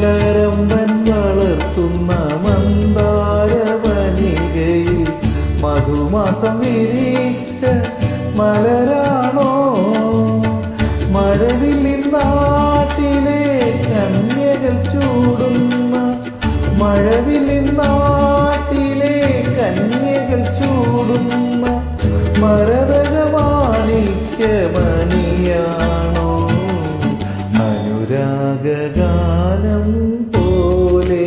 മലരമ്പൻ വളർത്തുന്ന മന്ദാരവനികയിൽ മധുമാസം വിരിച്ച മലരാണോ? മഴവില്ലിൻ നാട്ടിലെ കന്യകൾ ചൂടുന്ന, മഴവില്ലിൻ നാട്ടിലെ കന്യകൾ ചൂടുന്ന മരതകമാണിക്യമണിയാണോ? അനുരാഗഗാനം പോലെ,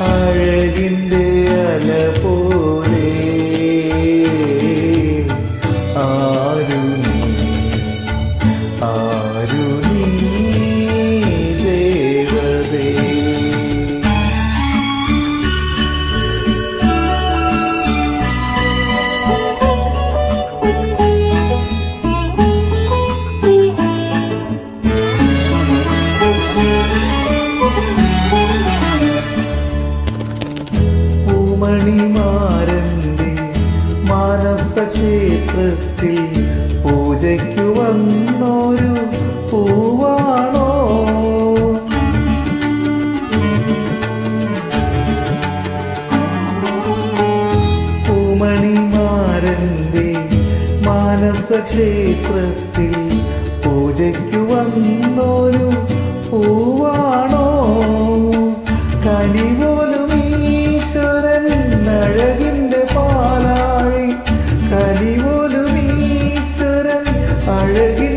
അഴകിൻ്റെ അല പോലെ, ആരു നീ ദേവതേ. പൂമണിമാരൻ്റെ മാനസക്ഷേത്രത്തിൽ പൂജയ്ക്കു വന്നൊരു പൂവാണോ? പൂമണിമാരൻ്റെ മാനസക്ഷേത്രത്തിൽ പൂജയ്ക്കു വന്നൊരു പൂവാണോ? കനിപോലും ഈശ്വരൻ അഴകിൻ്റെ പാലാഴി, കനിപോലും ഈശ്വരൻ അഴകി